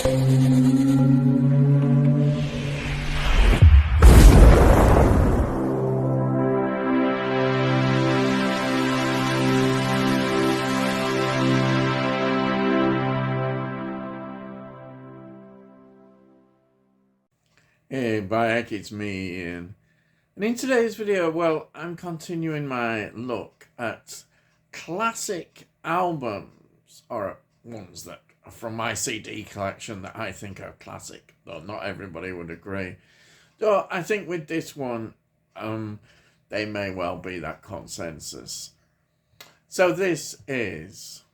Hey, Bayek, it's me, Ian. And in today's video, well, I'm continuing my look at classic albums, or ones that are from my CD collection that I think are classic, though not everybody would agree. Though I think with this one, they may well be that consensus. So this is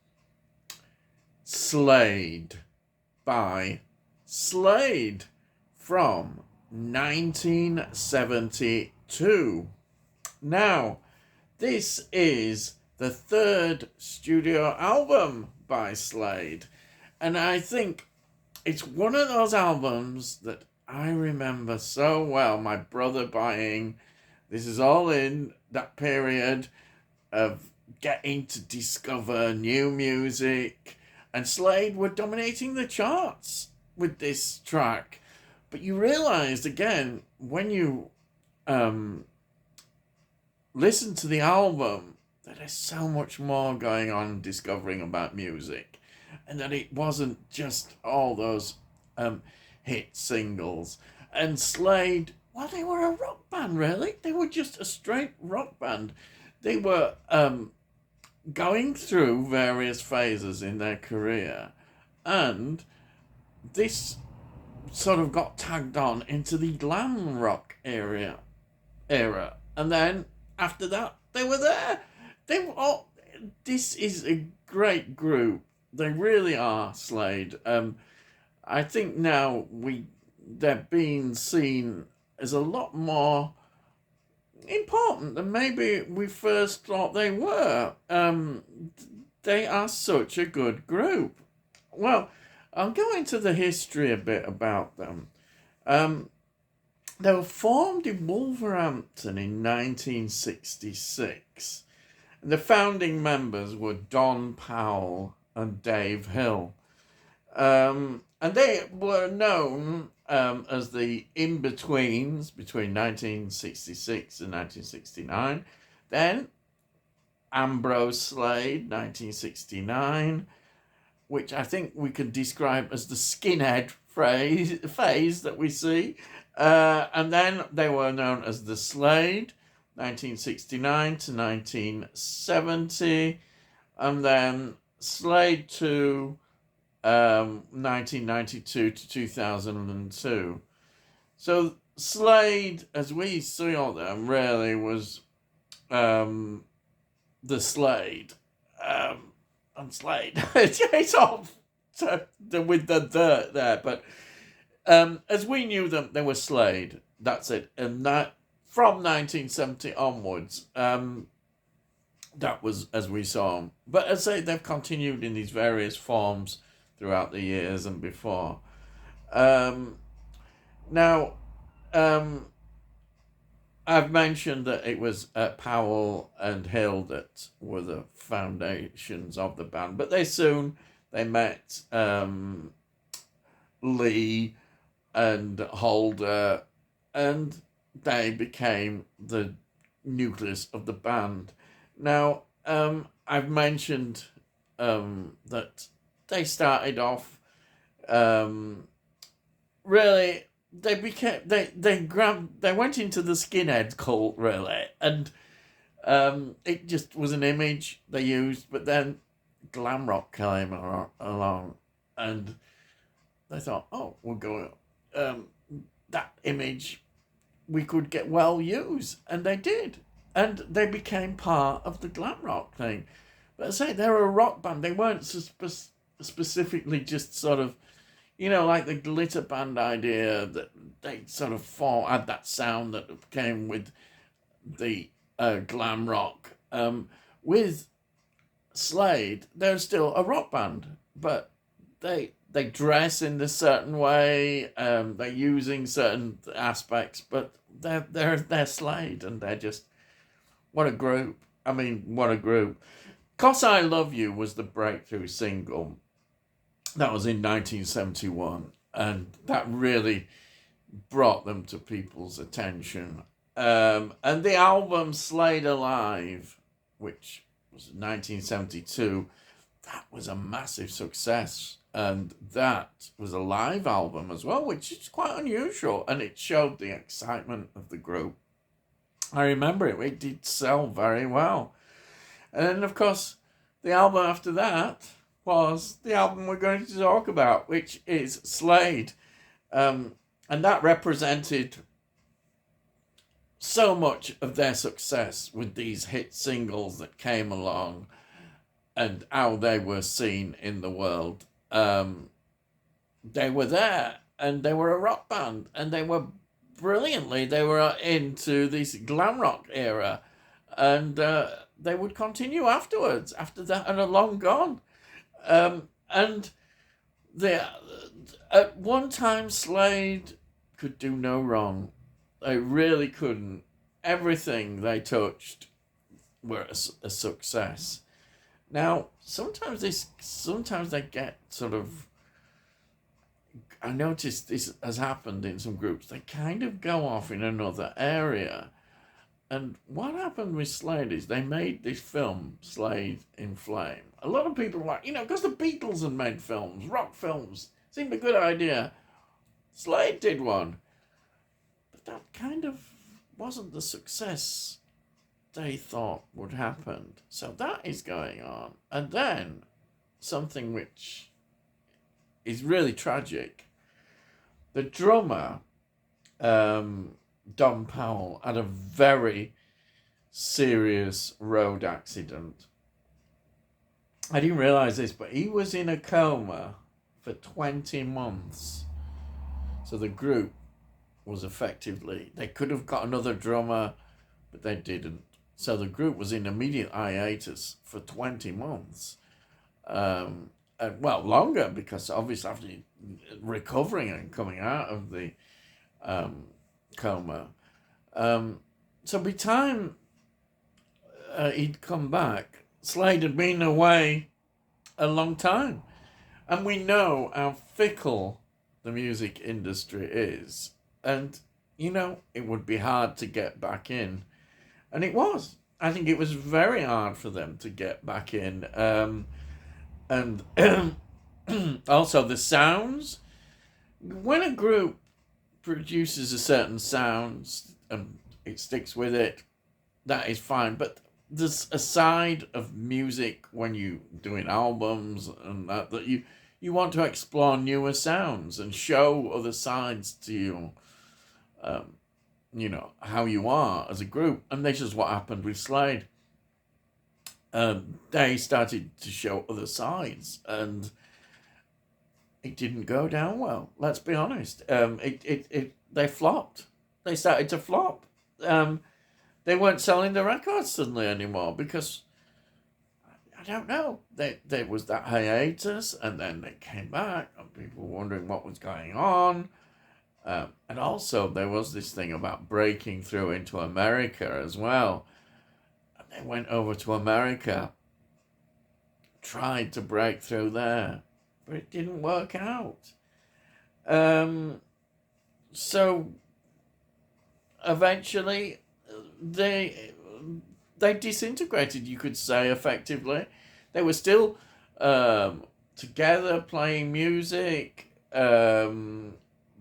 Slade by Slade from 1972. Now, this is the third studio album by Slade, and I think it's one of those albums that I remember so well. My brother buying. This is all in that period of getting to discover new music, and Slade were dominating the charts with this track. But you realised, again, when you listen to the album, that there's so much more going on discovering about music. And that it wasn't just all those hit singles. And Slade, well, they were a rock band, really. They were just a straight rock band. They were going through various phases in their career. And this sort of got tagged on into the glam rock era, and then after that they were there. This is a great group. They really are, Slade. I think now they're being seen as a lot more important than maybe we first thought they were. They are such a good group. Well, I'll go into the history a bit about them. They were formed in Wolverhampton in 1966. And the founding members were Don Powell and Dave Hill. And they were known as the in-betweens between 1966 and 1969. Then Ambrose Slade, 1969. Which I think we could describe as the skinhead phase that we see. And then they were known as the Slade, 1969 to 1970. And then Slade 2, 1992 to 2002. So Slade, as we saw them, really was the Slade. And Slade. It's all with the dirt there, but as we knew them, they were Slade. That's it. And that from 1970 onwards, that was as we saw them. But as I say, they've continued in these various forms throughout the years and before. Now, I've mentioned that it was Powell and Hill that were the foundations of the band, but they met Lee and Holder, and they became the nucleus of the band. Now, I've mentioned that they started off really. They went into the skinhead cult, really, and it just was an image they used. But then glam rock came along, and they thought, oh, we'll go that image we could get well used, and they did, and they became part of the glam rock thing. But I say they're a rock band. They weren't specifically just sort of, like the glitter band idea that they sort of had that sound that came with the glam rock. With Slade, they're still a rock band, but they dress in this certain way. They're using certain aspects, but they're Slade, and they're just what a group. I mean, what a group. 'Cause I Love You was the breakthrough single. That was in 1971, and that really brought them to people's attention. And the album Slade Alive, which was 1972, that was a massive success. And that was a live album as well, which is quite unusual. And it showed the excitement of the group. I remember it did sell very well. And then, of course, the album after that was the album we're going to talk about, which is Slade. And that represented so much of their success with these hit singles that came along and how they were seen in the world. They were there, and they were a rock band, and they were brilliantly, they were into this glam rock era, and they would continue afterwards, after that, and are long gone. And at one time, Slade could do no wrong. They really couldn't. Everything they touched were a success. Now, sometimes they get sort of. I noticed this has happened in some groups. They kind of go off in another area. And what happened with Slade is they made this film, Slade in Flame. A lot of people like, because the Beatles had made films, rock films. Seemed a good idea. Slade did one. But that kind of wasn't the success they thought would happen. So that is going on. And then something which is really tragic. The drummer, Don Powell, had a very serious road accident. I didn't realize this, but he was in a coma for 20 months. So the group was effectively, they could have got another drummer, but they didn't. So the group was in immediate hiatus for 20 months. Well, longer, because obviously after recovering and coming out of the coma. So by the time he'd come back, Slade had been away a long time. And we know how fickle the music industry is. And, it would be hard to get back in. And it was. I think it was very hard for them to get back in. And also the sounds. When a group produces a certain sound and it sticks with it, that is fine. But there's a side of music when you doing albums and that you want to explore newer sounds and show other sides to you. How you are as a group. And this is what happened with Slade. They started to show other sides, and it didn't go down well. Let's be honest. They flopped. They started to flop. They weren't selling the records suddenly anymore because, I don't know, there was that hiatus, and then they came back, and people were wondering what was going on. And also there was this thing about breaking through into America as well. And they went over to America, tried to break through there, but it didn't work out. So eventually they disintegrated, you could say, effectively. They were still together playing music,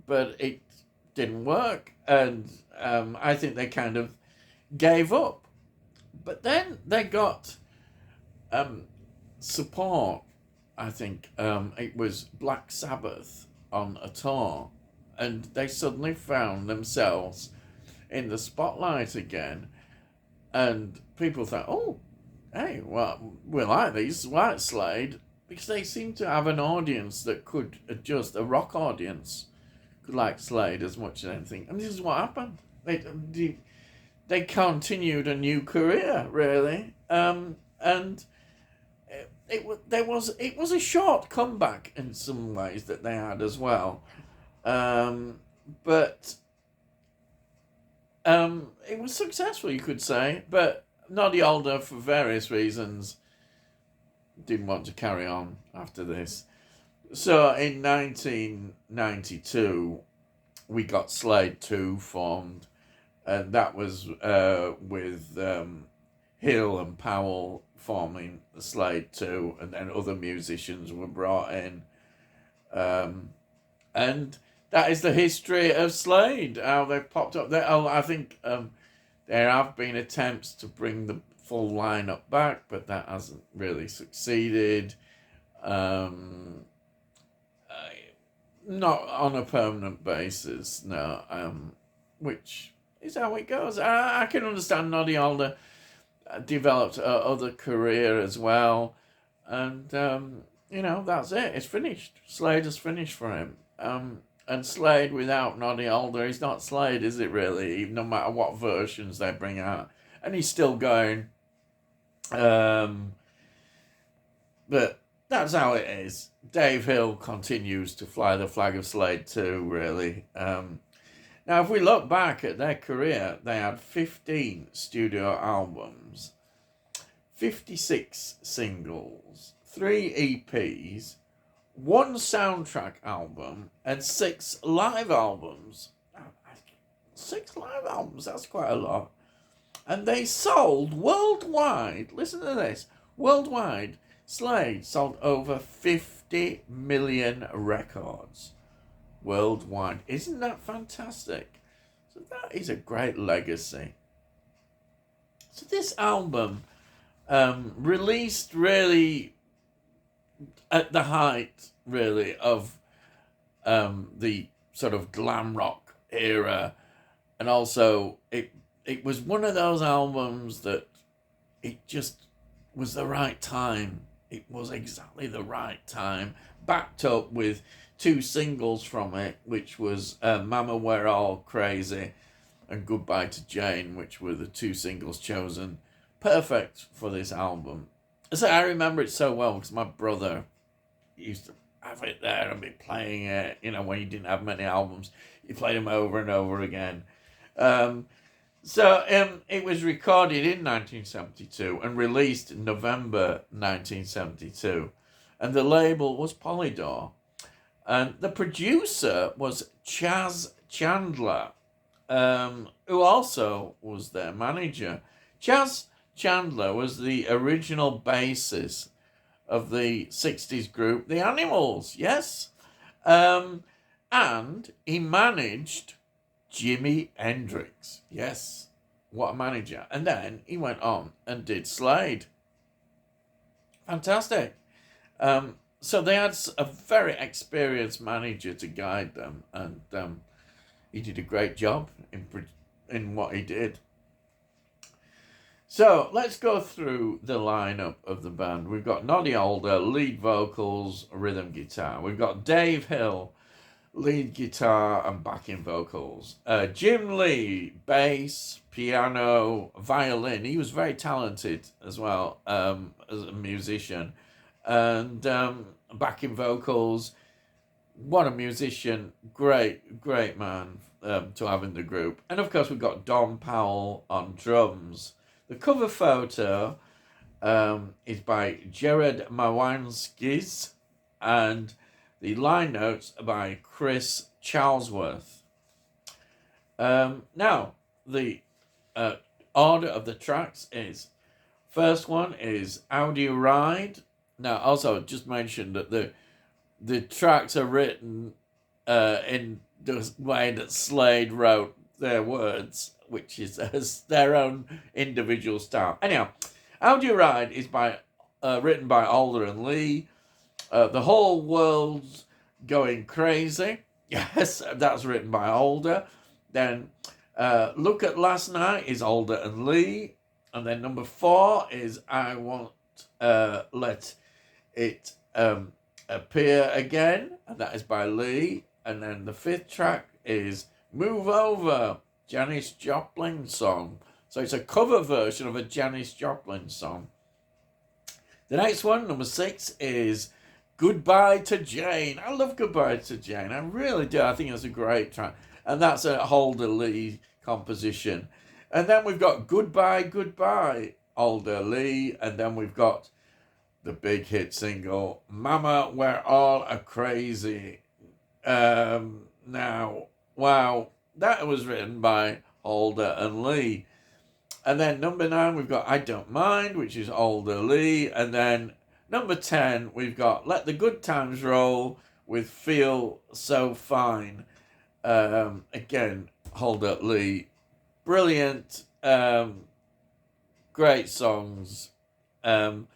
but it didn't work, and I think they kind of gave up. But then they got support. I think it was Black Sabbath on a tour, and they suddenly found themselves in the spotlight again, and people thought, oh, hey, well, we like these, like Slade, because they seem to have an audience that could adjust, a rock audience could like Slade as much as anything. And this is what happened. They continued a new career, really, and it was a short comeback in some ways that they had as well, but it was successful, you could say. But Noddy Alder, for various reasons, didn't want to carry on after this. So in 1992, we got Slade 2 formed, and that was with Hill and Powell forming the Slade 2, and then other musicians were brought in. Um, and that is the history of Slade, how they've popped up there. Oh, I think there have been attempts to bring the full lineup back, but that hasn't really succeeded. Um, not on a permanent basis, no. Which is how it goes. I can understand Noddy Alder developed other career as well, and that's it. It's finished. Slade is finished for him. And Slade without Noddy Alder, he's not Slade, is it really? No matter what versions they bring out, and he's still going. But that's how it is. Dave Hill continues to fly the flag of Slade too, really. Now, if we look back at their career, they had 15 studio albums, 56 singles, 3 EPs, 1 soundtrack album, and 6 live albums. 6 live albums, that's quite a lot. And they sold worldwide, listen to this, worldwide, Slade sold over 50 million records worldwide. Isn't that fantastic? So that is a great legacy. So this album released really at the height, really, of the sort of glam rock era, and also it was one of those albums that it just was the right time. It was exactly the right time, backed up with 2 singles from it, which was Mama We're All Crazy and Goodbye to Jane, which were the 2 singles chosen. Perfect for this album. So I remember it so well because my brother used to have it there and be playing it, when he didn't have many albums. He played them over and over again. So it was recorded in 1972 and released in November 1972. And the label was Polydor. And the producer was Chas Chandler, who also was their manager. Chas Chandler was the original bassist of the 60s group The Animals, yes. And he managed Jimi Hendrix, yes. What a manager. And then he went on and did Slade. Fantastic. So they had a very experienced manager to guide them, and he did a great job in what he did. So let's go through the lineup of the band. We've got Noddy Alder, lead vocals, rhythm guitar. We've got Dave Hill, lead guitar and backing vocals. Jim Lee, bass, piano, violin. He was very talented as well as a musician. And backing vocals. What a musician. Great man to have in the group. And of course we've got Don Powell on drums. The cover photo is by Jared Mawanskis, and the line notes are by Chris Charlesworth. Now, the order of the tracks is, first one is Audio Ride. Now, also, just mention that the tracks are written in the way that Slade wrote their words, which is as their own individual style. Anyhow, Audio Ride is written by Alder and Lee. The Whole World's Going Crazy. Yes, that's written by Alder. Then Look at Last Night is Alder and Lee. And then number 4 is I Won't Let It Appear Again. And that is by Lee. And then the 5th track is Move Over, Janis Joplin song. So it's a cover version of a Janis Joplin song. The next one, number 6, is Goodbye to Jane. I love Goodbye to Jane. I really do. I think it's a great track. And that's a Alder Lee composition. And then we've got Goodbye, Goodbye, Alder Lee. And then we've got the big hit single, Mama, We're All a Crazy. Now, wow, that was written by Holder and Lee. And then number 9, we've got I Don't Mind, which is Holder Lee. And then number 10, we've got Let the Good Times Roll with Feel So Fine. Again, Holder Lee. Brilliant, great songs. And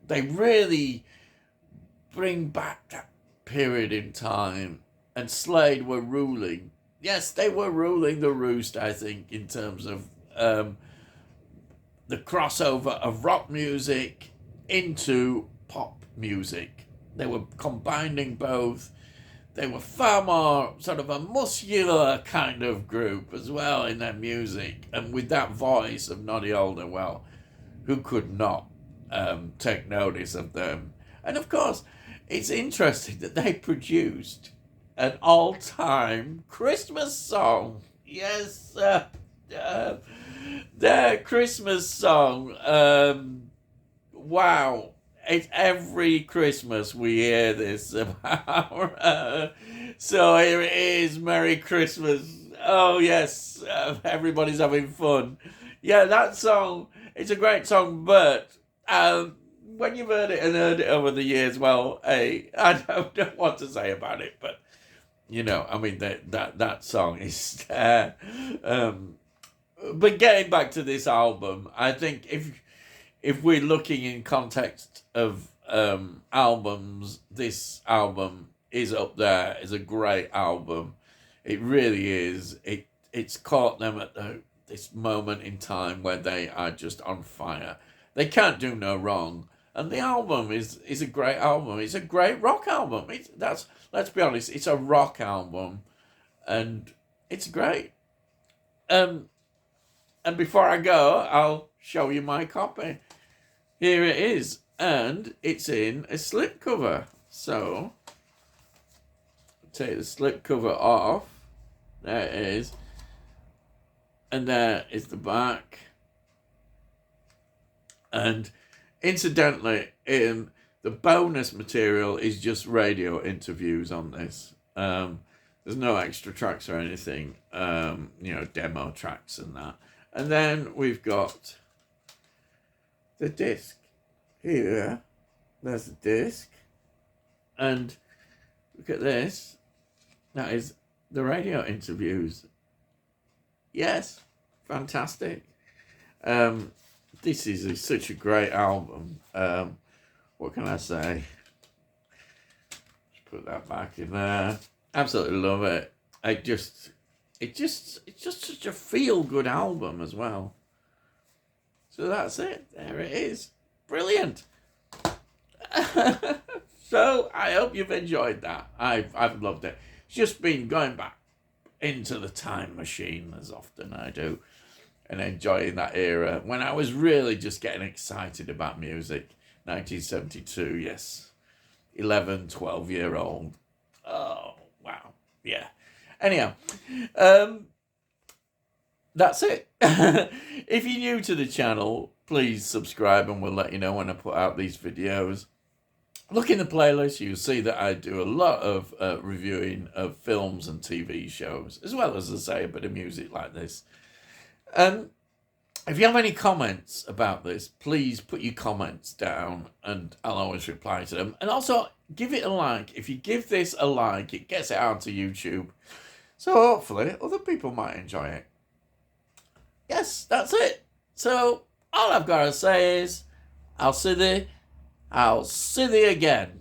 they really bring back that period in time. And Slade were ruling. Yes, they were ruling the roost, I think, in terms of the crossover of rock music into pop music. They were combining both. They were far more sort of a muscular kind of group as well in their music. And with that voice of Noddy Holder, well, who could not take notice of them? And of course, it's interesting that they produced an all-time Christmas song. Yes, their Christmas song. Wow. It's every Christmas we hear this about. So here it is, Merry Christmas. Oh yes, everybody's having fun. Yeah, that song, it's a great song, but when you've heard it and heard it over the years, well, hey, I don't know what to say about it, but you know, I mean, that song is there. But getting back to this album, I think if we're looking in context of albums, this album is up there. It's a great album. It really is. It's caught them at this moment in time where they are just on fire. They can't do no wrong. And the album is a great album. It's a great rock album. Let's be honest, it's a rock album. And it's great. And before I go, I'll show you my copy. Here it is. And it's in a slipcover. So, take the slipcover off. There it is. And there is the back. And incidentally, the bonus material is just radio interviews on this. There's no extra tracks or anything. Demo tracks and that. And then we've got the disc. Here, there's the disc. And look at this. That is the radio interviews. Yes, fantastic. This is such a great album. What can I say? Just put that back in there. Absolutely love it. It's just such a feel-good album as well. So that's it. There it is. Brilliant. So I hope you've enjoyed that. I've loved it. It's just been going back into the time machine as often I do and enjoying that era when I was really just getting excited about music. 1972, yes. 11, 12-year-old. Oh, wow. Yeah. Anyhow, that's it. If you're new to the channel, please subscribe and we'll let you know when I put out these videos. Look in the playlist, you'll see that I do a lot of reviewing of films and TV shows, as well as, I say, a bit of music like this. If you have any comments about this, please put your comments down and I'll always reply to them. And also, give it a like. If you give this a like, it gets it out to YouTube. So hopefully, other people might enjoy it. Yes, that's it. So, all I've got to say is, I'll see thee again.